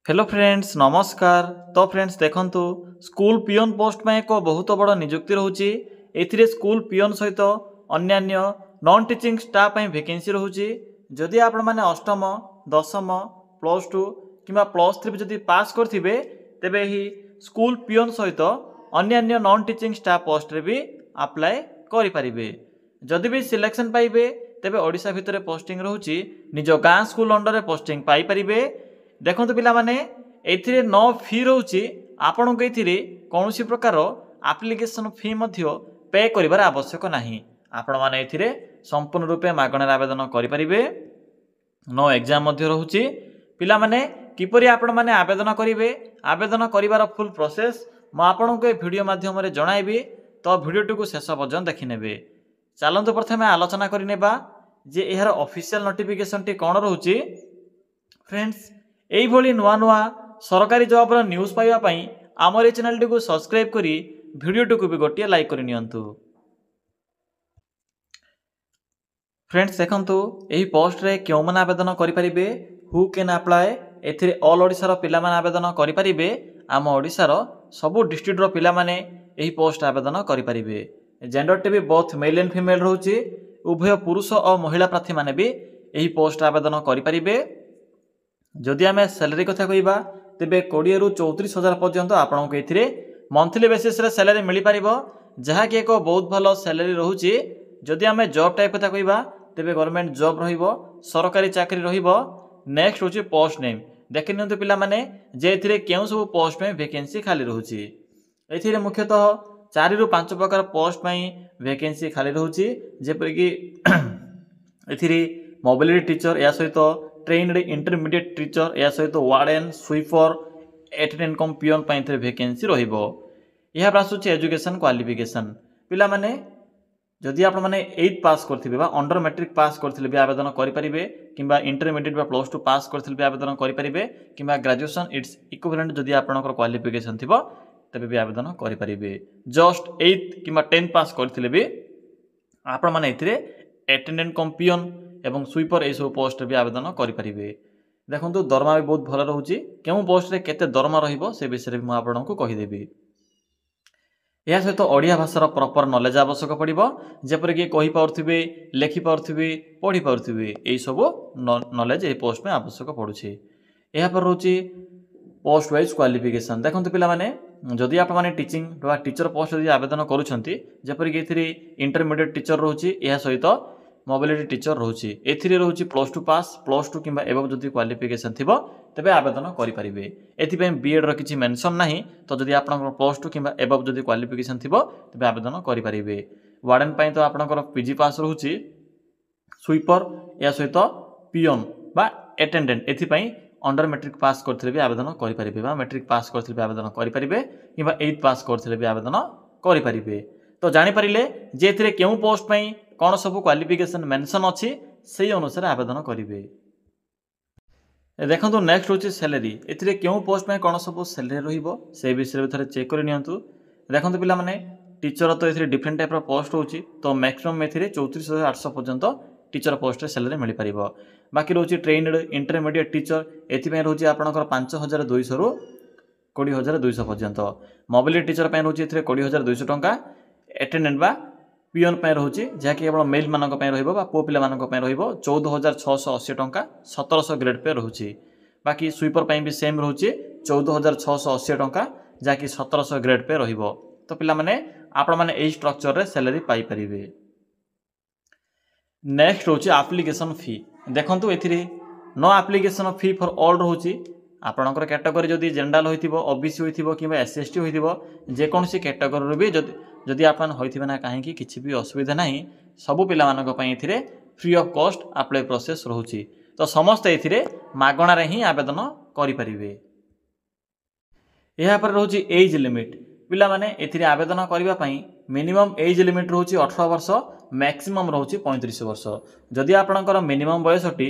Hello friends नमस्कार। तो friends देखंतु स्कूल पियोन पोस्ट में एक बहुत बड़ नियुक्ति रोचे। एथिरे स्कूल पियोन सहित अन्यान्य नॉन टीचिंग स्टाफ पे वैकेंसी रोचे। जदि आपण माने अष्टम दशम +2 किंबा +3 जदि पास करथिबे तेबे ही स्कूल पियोन सहित अन्यान्य नॉन टीचिंग स्टाफ पोस्ट रे भी अप्लाई करि परिबे। जदि भी सिलेक्शन पाइबे तेबे ओडिशा भितरे पोस्टिंग रोची निज गाँ स्कूल अंडर रे पोस्टिंग पाई परिबे। देखो पिला माने एथिरे नो फी रोची आपन को एथिरे कोनोसी प्रकार एप्लिकेशन फी मध्य पे करिवार आवश्यक नाही। आपण माने एथिरे संपूर्ण रूपे मागणार आवेदन करि परिबे। नो एग्जाम मध्य रोची पिला माने किपरि आपण माने आवेदन करिवे आवेदन करिवार फुल प्रोसेस म आपन को वीडियो माध्यम रे जणाइबी। तो वीडियो को शेष पर्यंत देखि नेबे। चलंतु प्रथमे आलोचना करि नेबा जे एहार ऑफिशियल नोटिफिकेशन टी कोन रोची। फ्रेंड्स एई भली नुआ नुआ सरकारी जॉब रो न्यूज़ पाइबा पई हमर चैनल टी को सब्सक्राइब करी वीडियो टी को भी गोटिया लाइक करि नियंतु। फ्रेंड्स देखंतु एही पोस्ट रे क्यों मन आवेदन करि परिबे हु कैन अप्लाई। एथिरे ऑल ओडिसा रो पिला माने आवेदन करि परिबे। आम ओडिसा रो सबु डिस्ट्रिक्ट रो पिला माने एही पोस्ट आवेदन करि परिबे। जेंडर टी भी बोथ मेल एंड फीमेल रहउची। उभय पुरुष और महिला प्रार्थी माने भी एही पोस्ट आवेदन करि परिबे। जदि आम सैलरी कथा कहवा तेरे 20 ରୁ 34,000 पर्यंत आपन को एथिरे मंथली बेसिस रे सैलरी मिल पारिबो, जहाँकि एक बहुत भल सैलरी रोचे। जदि आम जॉब टाइप कथा कहवा तेरे गवर्नमेंट जॉब रहिबो, सरकारी चाकरी रहिबो। नेक्स्ट होची पोस्ट नेम। देखि नियंतु पिला माने जे एथिरे केउ सब पोस्ट में वैकेंसी खाली रहउची। एथिरे मुख्यतः 4 ରୁ 5 प्रकार पोस्ट में वैकेंसी खाली रहउची। जेपर कि एथिरे मोबिलिटी टीचर या सहित ट्रेन्ड इंटरमीडिएट टीचर या सहित warden sweeper attendant cum peon पाइथे वैकेंसी रहिबो। यह आसुची एजुकेशन क्वालिफिकेशन। पिला माने जदि आप माने 8 पास करथिबे बा अंडर मैट्रिक पास करथिले भी आवेदन करि परिबे, किंबा इंटरमीडिएट बा +2 पास करथिले भी आवेदन करि परिबे, किंबा ग्रेजुएशन इट्स इक्विवेलेंट जदि आपनकर क्वालिफिकेशन थिबो तबे भी आवेदन करि परिबे। जस्ट 8 किंबा 10 पास करथिले भी आपण माने एथिरे अटेंडेंट कम पियोन एवं स्वीपर ए सब पोस्ट भी आवेदन करि परिबे। देखंतु दरमा भी बहुत भल रहउची। केउ पोस्ट रे केते दरमा रहिबो से विषय भी म आपनको कहि देबी। या सहित ओडिया भाषार प्रॉपर नॉलेज आवश्यक पड़िबो, जेपर कि कहि पाउथिबे, लेखि पाउथिबे, पढि पाउथिबे। एई सब नॉलेज ए पोस्ट में आवश्यक पड़ुची। एहा पर रहउची पोस्ट वाइज क्वालिफिकेशन। देखंतु पिला माने जदि आप माने टीचिंग वा टीचर पोस्ट जदि आवेदन करूछंती, जेपर कि एथिरे इंटरमीडिएट टीचर रहउची, एहा सहित मोबिलिटी टीचर रोची। एथिरे रोची +2 पास +2 किंबा एबव जदि क्वालिफिकेशन थिबो तबे आवेदन करि परिबे। एथि पे बीएड रो किछि मेंशन नाही। तो जदि आपनकर +2 किंबा एबव जदि क्वालिफिकेशन थिबो तबे आवेदन करि परिबे। वार्डन पई तो आपनकर पीजी पास रहउची। स्वीपर या सहित पियोन बा अटेंडेंट एथि पई अंडर मैट्रिक पास करथिले भी आवेदन करि परिबे, बा मैट्रिक पास करथिले भी आवेदन करि परिबे, किंबा 8 पास करथिले भी आवेदन करि परिबे। तो जानि परिले जे एथिरे केउ पोस्ट पई कौन सब क्वालिफिकेशन मेंशन अच्छी से अनुसार आवेदन करेंगे। देखो नेक्स्ट हूँ सैलरी। एथिरे क्यों पोस्ट में कौन सब सैलरी रहिबो से विषय में थोड़े चेक कर नियंतु। देखो पिला माने टीचर तो ये डिफरेंट टाइप पोस्ट होची। तो मैक्सिमम एथिरे 34,800 पर्यंत टीचर पोस्ट रे सैलरी मिल पारिबो। बाकी रोची ट्रेन्ड इंटरमीडिएट टीचर एथि रोची आपनकर 5,200 ରୁ 20,200 पर्यंत। मोबिलिटी टीचर पे रोची एथिरे 20,200 टंका। अटेंडेंट बा पियोन पे रोची जहाँकि केवल मेल मानक पे रहिबो बा पो पिला मानक पे रहिबो 14,680 टंका 1700 ग्रेड पे रोची। बाकी स्वीपर पे भी सेम रोची 14,680 टंका जहाँकि 1700 ग्रेड पे रहिबो। तो पिला माने आपण माने एई स्ट्रक्चर रे सैलरी पाई परिबे। नेक्स्ट रोची एप्लिकेशन फी। देखंतु एथिरे no application fee for all रोची। आपणकर कैटेगरी जदि जनरल होइथिबो, ओबीसी होइथिबो किबा एसएसटी होइथिबो, जे कोनसी कैटेगरी रो भी जदि आपन होइथिबे ना काहे कि किछि भी असुविधा नाही। सबु पिला मानक पई एथिरे free of cost apply process रहउची। तो समस्त एथिरे मागणा रे ही आवेदन करि परिबे। एहा पर रहउची एज लिमिट। पिला माने एथिरे आवेदन करिबा पई मिनिमम एज लिमिट रहउची 18 वर्ष, मैक्सिमम रहउची 35 वर्ष। जदि आपणकर मिनिमम बयसटी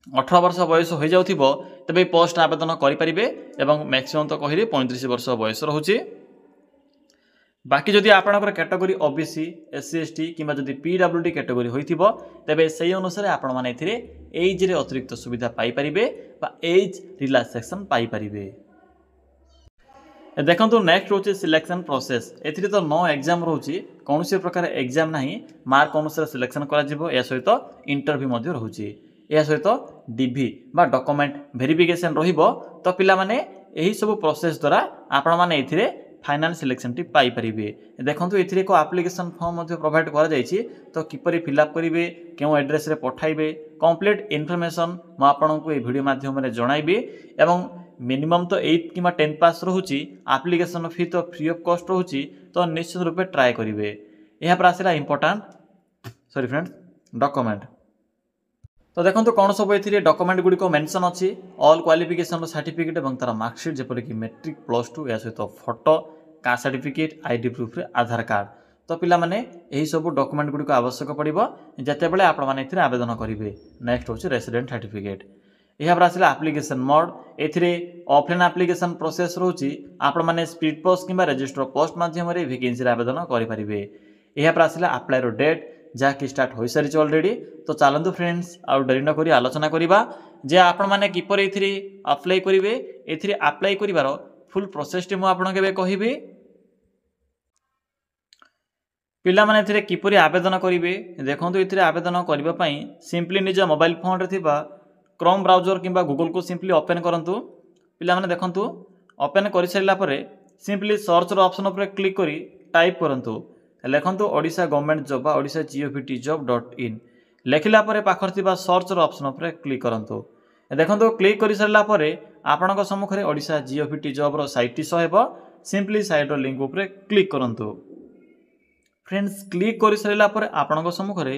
18 वर्ष बयस हो जाउथिबो तबे पोस्ट आवेदन करि परिबे एवं मैक्सिमम तो कहिरे 35 वर्ष बयस रहउची। बाकी जदि आपणकर कैटेगरी ओबीसी एससी एसटी किंबा जदि पीडब्ल्यूडी कैटेगरी होइथिबो तेबे सेही अनुसार आपण माने एथिरे एज रे अतिरिक्त सुविधा पाई परिबे बा एज रिलैक्सेशन पाई परिबे। देखो नेक्स्ट रोचे सिलेक्शन प्रोसेस एथिरे तो नो एग्जाम रोची कौन से प्रकार एग्जाम नहीं मार्क अनुसार सिलेक्शन करा जिवो या सहित इंटरव्यू मध्य रहउची या सहित डीवी बा डॉक्यूमेंट वेरिफिकेशन रहिबो तो पिला माने एही सब प्रोसेस द्वारा आपण माने एथिरे फाइनाल सिलेक्शन टी पाई परिबे। देखंतु एथिरे को एप्लिकेशन फॉर्म मध्य प्रोवाइड करा जायछि तो किपरि फिलअप करिवे केउ एड्रेस रे पठाइबे कंप्लीट इन्फॉर्मेशन म आपनकु ए वीडियो माध्यम रे जणाइबे एवं मिनिमम तो 8 किमा 10 पास रहउची एप्लिकेशन फी तो फ्री ऑफ कॉस्ट रहउची तो निश्चित रूपे ट्राई करिवे। एहा पर आसिला इंपोर्टेंट सॉरी फ्रेंड्स डॉक्यूमेंट तो देखो कौन सब ए डॉक्यूमेंट गुड़ी मेंशन अच्छी ऑल क्वालिफिकेशन सर्टिफिकेट और तार मार्कशीट जपरिक मैट्रिक +2 या सहित photo caste certificate ID proof रे आधार कार्ड तो पिला माने यही सब डॉक्यूमेंट गुड़ी आवश्यक पड़ो जितेबाला आपण मैंने आवेदन करेंगे। नेक्स्ट हूँ रेसिडेंट सर्टिफिकेट यह पर आसला एप्लिकेशन मोड एथिरे ऑफलाइन एप्लिकेशन प्रोसेस रोची आपण मैंने स्पीड पोस्ट किंबा रजिस्टर पोस्ट माध्यम वैकेंसी आवेदन करेंगे। यह पर आसला अप्लाई रो डेट जहाँकि स्टार्ट हो सारी ऑलरेडी तो चलतु फ्रेंड्स आउ डरी न करी आलोचना करवा जे आपण मैंने किपर ए अप्लाई करेंगे ए अप्लाई कर फुल प्रोसेस टी मुझे कहबी पिला माने एथिरे किपरि आवेदन करेंगे। देखो ये आवेदन करने सिंपली निज मोबाइल फोन रे क्रोम ब्राउजर किंबा गूगल को सिंपली ओपन करंतु पिला माने देखंतु ओपन कर सारा पर सिंपली सर्च ऑप्शन पर क्लिक करी टाइप करंतु लिखंतु ओडिशा गवर्नमेंट जॉब बा ओडिशा govtjob.in लिखिला पर पाखर थिबा सर्च ऑप्शन पर क्लिक करंतु देखंतु क्लिक कर सारा पर आपनक सम्मुख रे ओडिशा govtjob रो साइट टी हेबो सिंपली साइट रो लिंक ऊपर क्लिक करंतु। फ्रेंड्स क्लिक कर सारा पर आपनक सम्मुख रे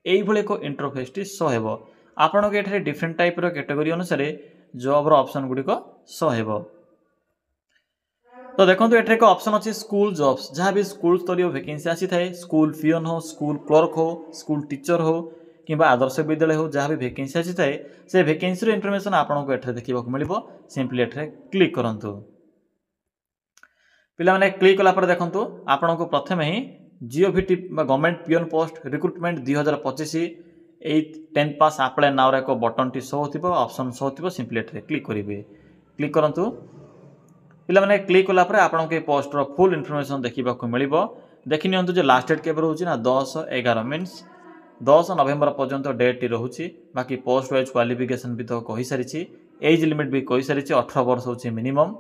एई भले को इंटरफेस टी हेबो आपनक एठरे डिफरेंट टाइप रो कैटेगरी अनुसार जॉब रो ऑप्शन गुडी को हेबो। तो देखो ये एक ऑप्शन अच्छी स्कूल जॉब्स जहाँ भी स्कूल स्तरीय वैकेंसी आसी थाए स्कूल पियन हो स्कूल क्लर्क हो स्कूल टीचर हो कि आदर्श विद्यालय हो जहाँ भी वैकेंसी आसी थाए से वैकेंसी इनफॉरमेशन आपको एठरे देखा मिल सिंपली एठरे क्लिक करंतु पिला माने क्लिक कला पर देखंतु आपको प्रथम ही G O V T government peon post recruitment 2025 10 pass apply now एक बटन टी शो होतिबो ऑप्शन शो होतिबो सिंपली एठरे क्लिक करिवे क्लिक करंतु पिला माने क्लिक कला पर आपन के पोस्ट रो फुल इन्फॉर्मेशन देखिबा को मिलिबो देखि नियंतु जे लास्ट डेट केबे रहउची ना 10/11 मींस 10 नवंबर पर्यंत डेट टी रहउची बाकी पोस्ट वाइज क्वालिफिकेशन भी तो कहि सारिछि एज लिमिट भी कहि सारिछि 18 वर्ष होची मिनिमम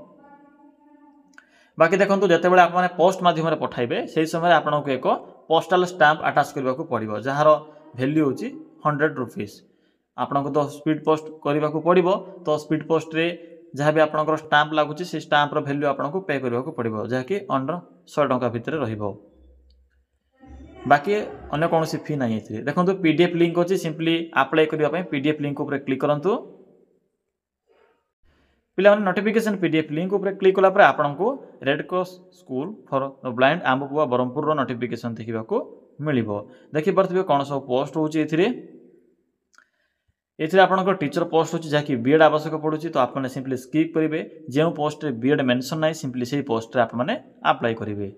बाकी देखंतु जते बेले आपन पोस्ट माध्यम रे पठाइबे सेही समय आपन को एक पोस्टल स्टैंप अटैच करबा को पड़िबो जहार वैल्यू होची 100 रुपीस आपन को तो स्पीड पोस्ट करबा को पड़िबो तो स्पीड पोस्ट रे जहाँ भी आपंकर स्टाम्प लगुच से स्टाम्प वैल्यू आपको पे करने को पड़ो जहाँकि अंडर 100 टंका भितर रहिबो बाकी अन्य कौन फी ना देखो पीडीएफ लिंक अच्छी सिंपली अप्लाई करने पीडीएफ लिंक ऊपर क्लिक करंतु पिला माने नोटिफिकेशन पीडीएफ लिंक ऊपर क्लिक कला पर आपको red cross school for blind Ambapua Brahmapur notification देखा मिलिबो देखि परथिबे कौन सब पोस्ट होची एथिरे आपनकर टीचर पोस्ट होची जहाँकि बीएड आवश्यक पड़ुची तो आपने सिंपली स्किप करेंगे जो पोस्ट रे बीएड मेंशन नहीं सिंपली से पोस्ट रे आपने अप्लाई करेंगे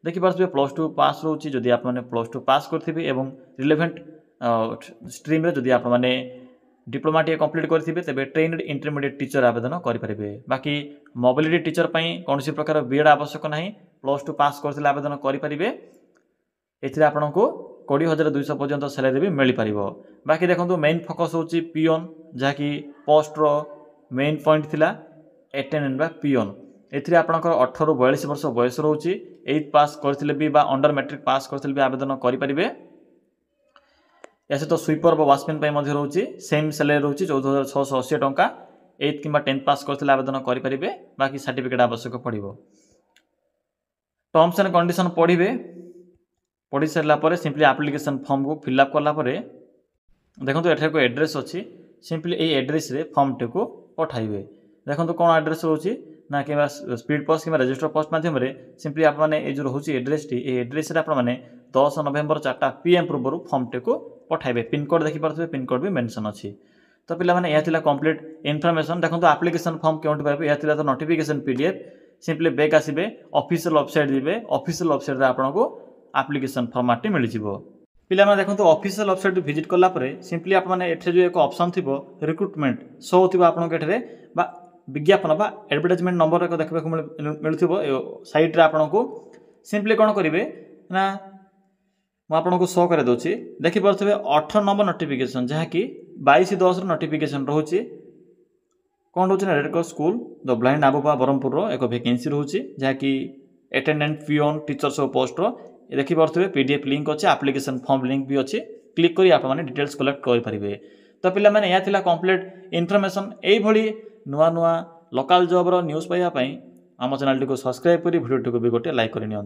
देखि पार्थिबे +2 पास रोची जदि आपने +2 पास करथिबे एवं रिलेवेंट स्ट्रीम रे जदि आपने डिप्लोमा टी कंप्लीट करथिबे तबे ट्रेन्ड इंटरमीडिएट टीचर आवेदन करि परिबे बाकी मोबिलिटी टीचर पई कोनोसी प्रकार बीएड आवश्यक नहीं +2 पास करथिले आवेदन करि परिबे एथिरे आपनको 20,200 पर्यंत सैलरी भी मिल पार बाकी देखो मेन फोकस होची पियन जहाँकि पोस्ट रो मेन पॉइंट थिला अटेंडेंट बा पियन एथिरे आपनकर 18 ରୁ 42 वर्ष बयस रोची 8 पास करथिले भी बा अंडर मैट्रिक पास करथिले भी आवेदन करि परिबे ऐसे तो स्वीपर बा वाचमैन पई मध्ये रोची सेम सैलरी रोची 14,680 टंका 8 किंबा 10 पास करथिले आवेदन करि परिबे बाकी सर्टिफिकेट आवश्यक पड़िबो टर्म्स एंड कंडीशन पढ़िबे पढ़ी सारा पर सिंपली एप्लिकेशन फॉर्म को फिलअप कला देखो एठार को एड्रेस अच्छी सिंपली ये एड्रेस रे फॉर्म टी को पठाइबे देखो कौन एड्रेस रोची ना कि स्पीड पोस्ट कि रजिस्टर पोस्ट माध्यम सिंपली आपने जो रोचे एड्रेस टी एड्रेस आपने 10 नवंबर 4 PM पूर्व फॉर्म टी को पठाइबे पिनकोड देखिपे पिनकोड भी मेंशन अच्छी तो पिला माने यह कंप्लीट इनफॉरमेशन देखो एप्लिकेशन फॉर्म क्यों पाइबे यह तो नोटिफिकेशन पीडीएफ सिंपली बैक आसबे ऑफिशियल वेबसाइट जीवे ऑफिशियल वेबसाइट रे आपनको एप्लिकेशन फॉर्मेट मिल जिवो पिला माने देखंतु ऑफिशियल वेबसाइट विजिट करला परे सिंपली आप माने एठे जो एक ऑप्शन थिबो रिक्रूटमेंट शो थिबो आपनको एठे बा विज्ञापन बा एडवर्टाइजमेंट नंबर एक देखबा मिलथिबो साइट रे आपनको सिंपली कोन करिवे ना मु आपनको शो करे दोछि देखि परथिबे 18 नंबर नोटिफिकेशन जहा कि 22/10 रो नोटिफिकेशन रहउछि कौन रोचे ना red cross school the blind Ambapua Brahmapur एक वैकेंसी रोचे जहाँकि अटेंडेंट पिओन टीचर्स पोस्ट देखी पारे पीडीएफ लिंक अच्छे एप्लिकेशन फॉर्म लिंक भी अच्छे क्लिक करी आप माने डिटेल्स कलेक्ट करेंगे तो पिला माने या थिला कंप्लीट इन्फॉर्मेशन एभली नुआ नुआ लोकल जॉब रो न्यूज़ पाइबा पई आम चैनल को सब्सक्राइब करी वीडियो को भी गोटे लाइक करनी।